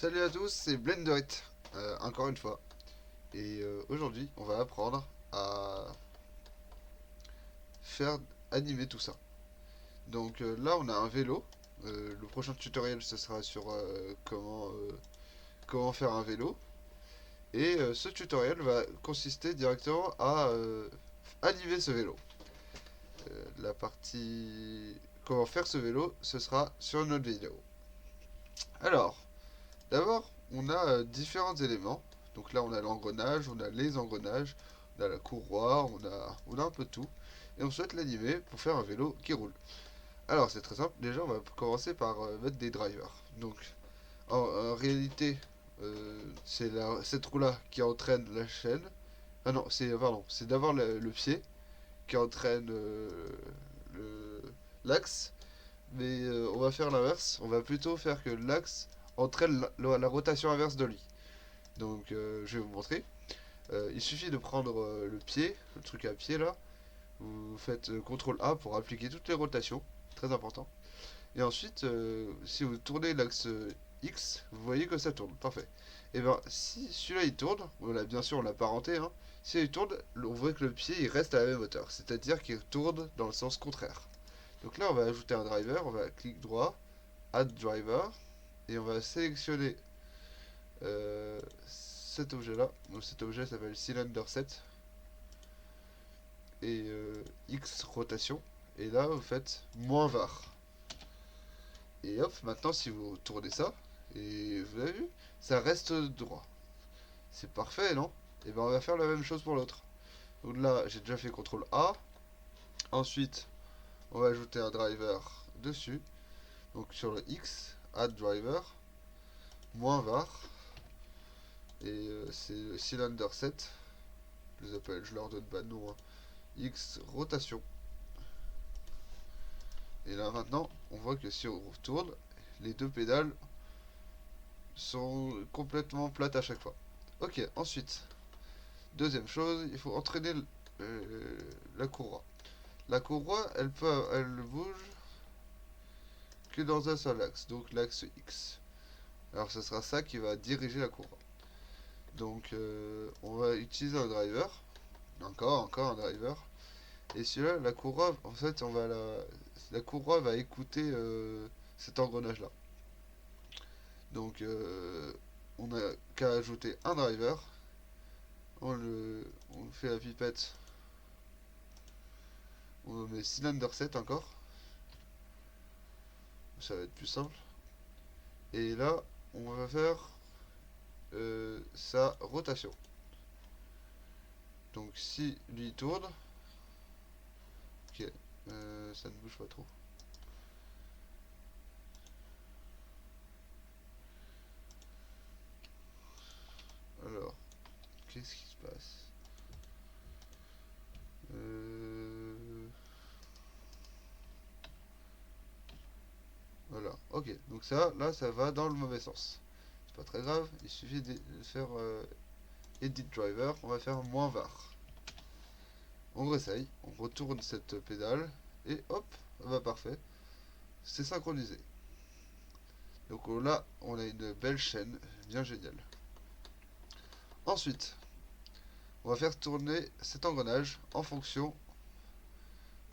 Salut à tous, c'est Blenderit, encore une fois. Et aujourd'hui, on va apprendre à faire animer tout ça. Donc là, on a un vélo. Le prochain tutoriel, ce sera sur comment faire un vélo. Et ce tutoriel va consister directement à animer ce vélo. La partie comment faire ce vélo, ce sera sur notre vidéo. Alors, d'abord, on a différents éléments. Donc là, on a l'engrenage, on a les engrenages, on a la courroie, on a un peu de tout. Et on souhaite l'animer pour faire un vélo qui roule. Alors, c'est très simple. Déjà, on va commencer par mettre des drivers. Donc, en réalité, c'est cette roue-là qui entraîne la chaîne. Ah non, c'est d'avoir le pied qui entraîne le- l'axe. Mais on va faire l'inverse. On va plutôt faire que l'axe entraîne la rotation inverse de lui. Donc je vais vous montrer. Il suffit de prendre le pied, le truc à pied là. Vous faites CTRL A pour appliquer toutes les rotations. Très important. Et ensuite, si vous tournez l'axe X, vous voyez que ça tourne. Parfait. Et bien, si celui-là il tourne, bien sûr on l'a parenté, hein, si il tourne, on voit que le pied il reste à la même hauteur. C'est-à-dire qu'il tourne dans le sens contraire. Donc là, on va ajouter un driver, on va clic droit, Add Driver, et on va sélectionner cet objet-là. Donc cet objet s'appelle Cylinder Set, et X rotation. Et là, vous faites moins var. Et hop, maintenant, si vous tournez ça, et vous avez vu, ça reste droit. C'est parfait, non? Et ben, on va faire la même chose pour l'autre. Donc là, j'ai déjà fait CTRL A. Ensuite, on va ajouter un driver dessus. Donc sur le X, Add Driver, moins var. Et c'est le cylinder set. Je leur donne pas de nom, hein. X rotation. Et là maintenant, on voit que si on retourne, les deux pédales sont complètement plates à chaque fois. Ok, ensuite, deuxième chose, il faut entraîner la courroie. La courroie, elle bouge que dans un seul axe, donc l'axe X. Alors ce sera ça qui va diriger la courroie. Donc on va utiliser un driver, encore un driver. Et celui-là, la courroie, en fait, la courroie va écouter cet engrenage-là. Donc, on a qu'à ajouter un driver. On fait la pipette. On met cylinder set encore. Ça va être plus simple. Et là, on va faire sa rotation. Donc, si lui tourne, ok, ça ne bouge pas trop. Alors, qu'est-ce qui se passe? Voilà, ok. Donc ça, là, ça va dans le mauvais sens. C'est pas très grave, il suffit de faire Edit Driver, on va faire moins var. On réessaye, on retourne cette pédale, et hop, bah parfait, c'est synchronisé. Donc là, on a une belle chaîne, bien géniale. Ensuite, on va faire tourner cet engrenage en fonction,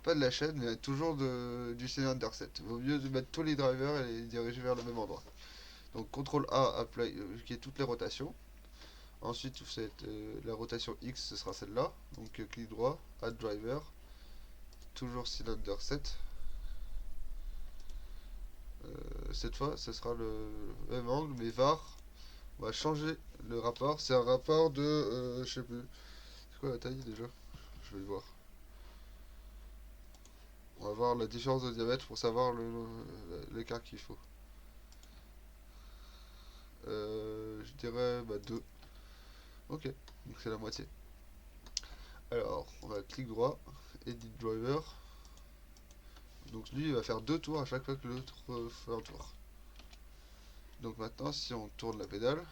pas de la chaîne, mais toujours du cylinder set. Vaut mieux de mettre tous les drivers et les diriger vers le même endroit. Donc CTRL A, apply, qui est toutes les rotations. Ensuite, vous faites la rotation X, ce sera celle-là. Donc clic droit, Add Driver, toujours cylinder set. Cette fois, ce sera le même angle, mais var. On va changer le rapport. C'est un rapport de, je sais plus. C'est quoi la taille déjà? Je vais le voir. On va voir la différence de diamètre pour savoir l'écart qu'il faut. Je dirais 2. Ok, donc c'est la moitié. Alors, on va clic droit, Edit Driver. Donc lui, il va faire 2 tours à chaque fois que l'autre fait un tour. Donc maintenant, si on tourne la pédale,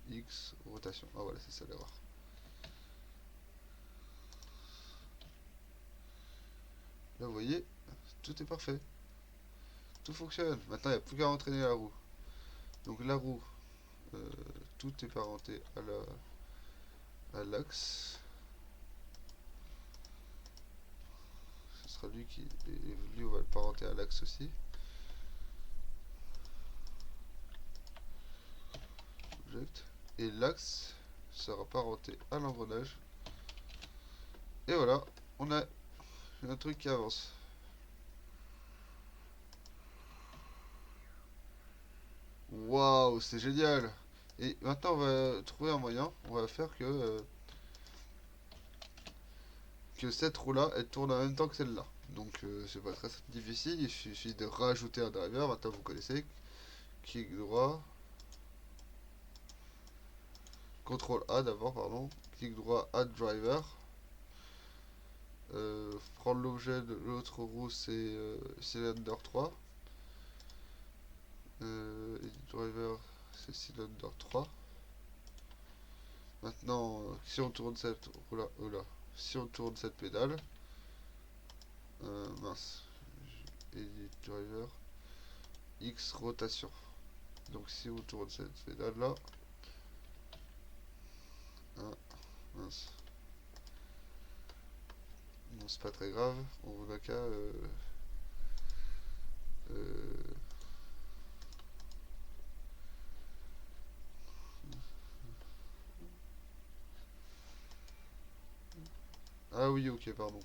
X, rotation. Ah voilà, c'est ça l'erreur. Là, vous voyez, tout est parfait. Tout fonctionne. Maintenant, il n'y a plus qu'à entraîner la roue. Donc la roue, tout est parenté à l'axe. Ce sera lui qui... Lui, on va le parenter à l'axe aussi. Object. Et l'axe sera parenté à l'engrenage. Et voilà, on a un truc qui avance. Waouh, c'est génial! Et maintenant, on va trouver un moyen. On va faire que cette roue-là, elle tourne en même temps que celle-là. Donc, c'est pas très difficile. Il suffit de rajouter un driver. Maintenant, vous connaissez. Clic droit. CTRL A d'abord, pardon. Clic droit, Add Driver. Prendre l'objet de l'autre roue, c'est Cylinder 3. Edit Driver, c'est Cylinder 3. Maintenant, si on tourne cette roue-là, si on tourne cette pédale, mince, Edit Driver, X rotation. Donc si on tourne cette pédale-là, mince. Non, c'est pas très grave, on n'a qu'à ah oui, ok, pardon.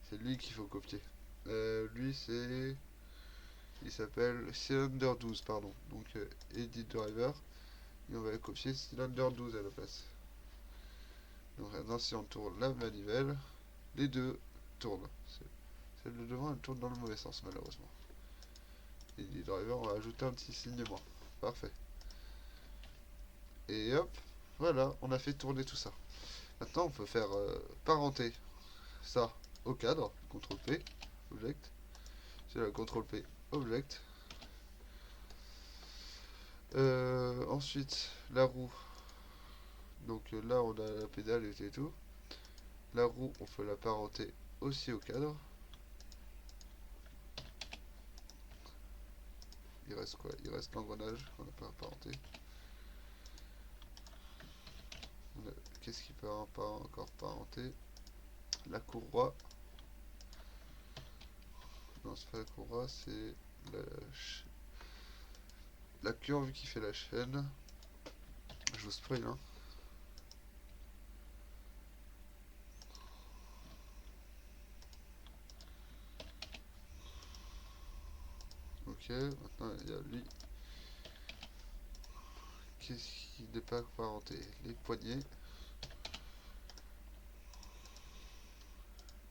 C'est lui qu'il faut copier. Lui, c'est... Il s'appelle Cylinder 12, pardon. Donc, Edit Driver. Et on va copier Cylinder 12 à la place. Donc maintenant, si on tourne la manivelle, les deux tournent. Celle de devant, elle tourne dans le mauvais sens, malheureusement. Edit Driver, on va ajouter un petit signe moins. Parfait. Et hop, voilà, on a fait tourner tout ça. Maintenant, on peut faire parenter ça au cadre. CTRL P, Object. C'est la CTRL P, Object. Ensuite, la roue. Donc là, on a la pédale et tout. La roue, on peut la parenter aussi au cadre. Il reste quoi? Il reste l'engrenage qu'on n'a pas parenté. Qu'est-ce qui peut pas encore parenter? La courroie. Non, c'est pas la courroie, c'est la curve qui fait la chaîne. Je vous spoil, hein. Ok, maintenant il y a lui. Qu'est-ce qui n'est pas parenté? Les poignées.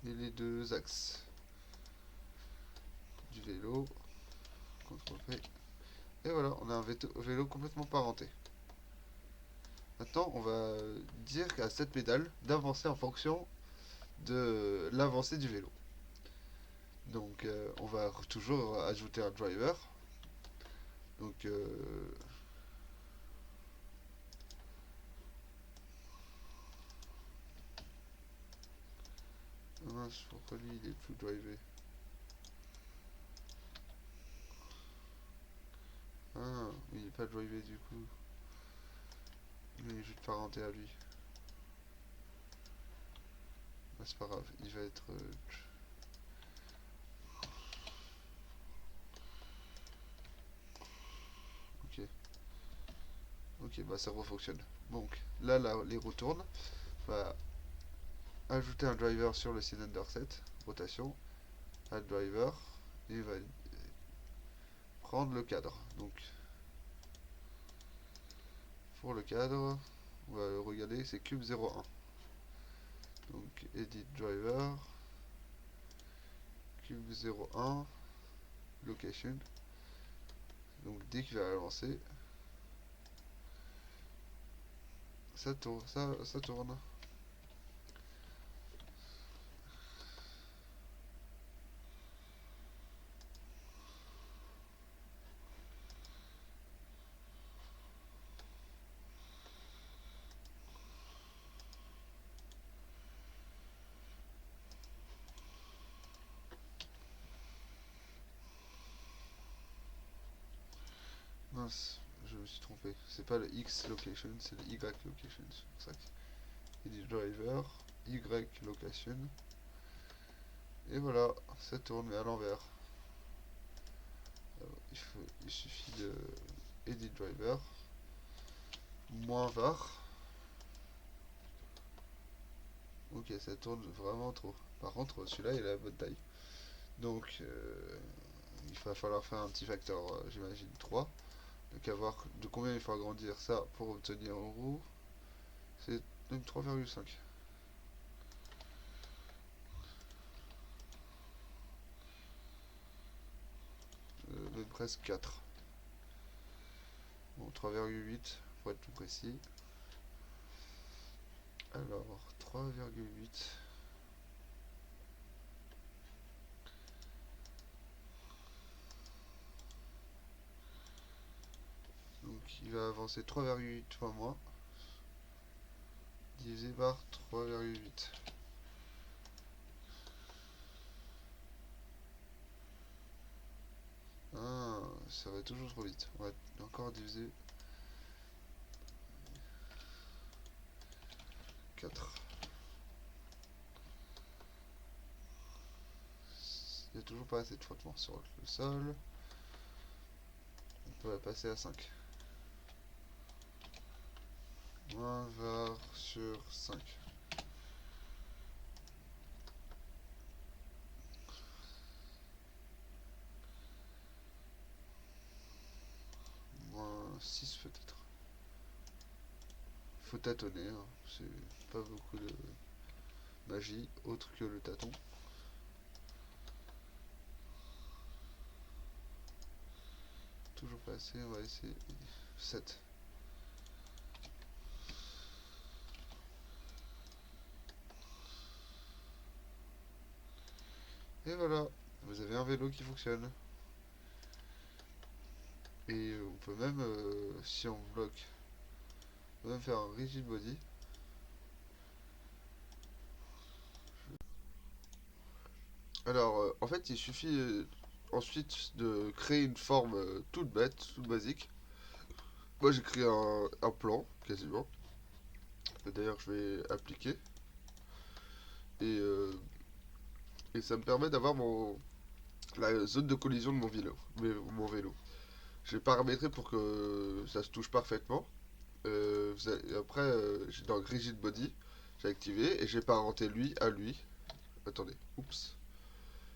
Et les deux axes du vélo. CTRL P. Et voilà, on a un vélo complètement parenté. Maintenant, on va dire à cette pédale d'avancer en fonction de l'avancée du vélo. Donc, on va toujours ajouter un driver. Donc, mince, pourquoi lui il est plus drivé? Ah, il n'est pas drivé du coup. Il est juste parenté à lui. Bah, c'est pas grave, il va être... ok. Ok, bah ça refonctionne. Donc, là, les roues tournent. On va ajouter un driver sur le cylinder 7. Rotation. Add driver. Et il va prendre le cadre. Donc, pour le cadre, on va le regarder, c'est cube 01. Donc, edit driver. Cube 01. Location. Donc, dès qu'il va avancer, ça tourne, ça tourne. mince, je me suis trompé. C'est pas le X location, c'est le Y location. C'est ça. Edit driver, Y location. Et voilà, ça tourne mais à l'envers. Il suffit de edit driver, moins var. Ok, ça tourne vraiment trop. Par contre, celui-là, il a la bonne taille. Donc, il va falloir faire un petit facteur, j'imagine 3. Donc, à voir de combien il faut agrandir ça pour obtenir en gros. C'est même 3,5. Même presque 4. Bon, 3,8 pour être plus précis. Alors, 3,8. Donc il va avancer 3,8 fois moins, divisé par 3,8. Ah, ça va toujours trop vite. On va encore diviser 4. Il n'y a toujours pas assez de frottement sur le sol. On peut passer à 5. Moins var sur 5. Moins 6 peut-être. Faut tâtonner, hein. C'est pas beaucoup de magie autre que le tâton. Toujours pas assez, on va essayer 7. Et voilà, vous avez un vélo qui fonctionne. Et on peut même, si on bloque, on peut même faire un rigid body. Alors, en fait, il suffit ensuite de créer une forme toute bête, toute basique. Moi, j'ai créé un plan, quasiment. D'ailleurs, je vais appliquer. Et, euh, et ça me permet d'avoir la zone de collision de mon vélo. J'ai paramétré pour que ça se touche parfaitement. Après, dans le rigid body, j'ai activé et j'ai parenté lui à lui. Attendez, oups.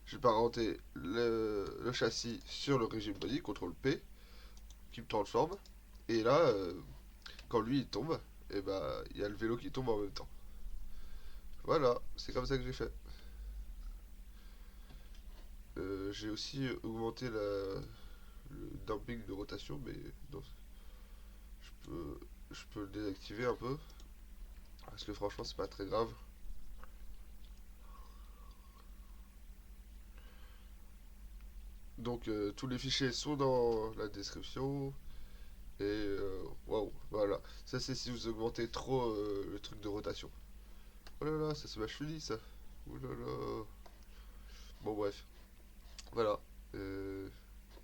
J'ai parenté le châssis sur le rigid body, CTRL P, qui me transforme. Et là, quand lui il tombe, et bah il y a le vélo qui tombe en même temps. Voilà, c'est comme ça que j'ai fait. J'ai aussi augmenté le damping de rotation, mais non, je peux, je peux le désactiver un peu. Parce que franchement, c'est pas très grave. Donc, tous les fichiers sont dans la description. Et waouh, voilà. Ça, c'est si vous augmentez trop le truc de rotation. Oh là là, ça se mâche fini ça. Oh là là. Bon, bref. Voilà. Euh,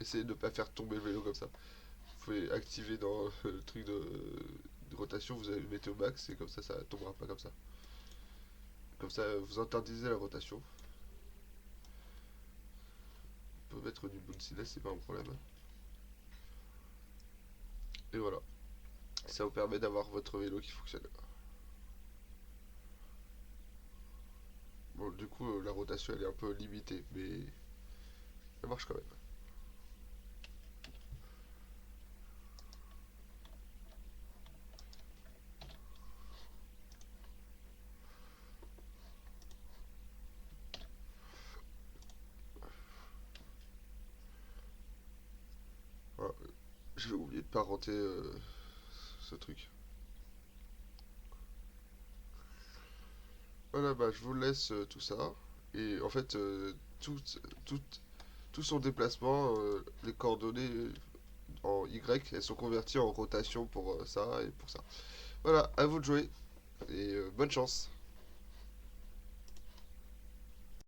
Essayez de ne pas faire tomber le vélo comme ça. Vous pouvez activer dans le truc de rotation, vous allez le mettre au max et comme ça tombera pas comme ça. Comme ça, vous interdisez la rotation. On peut mettre du bounciness, c'est pas un problème. Et voilà. Ça vous permet d'avoir votre vélo qui fonctionne. Bon, du coup, la rotation elle est un peu limitée, mais ça marche quand même. Voilà. Je vais oublier de parenter ce truc. Voilà, bah je vous laisse tout ça. Et en fait, tout, tout, tout son déplacement, les coordonnées en Y, elles sont converties en rotation pour ça et pour ça. Voilà, à vous de jouer et bonne chance.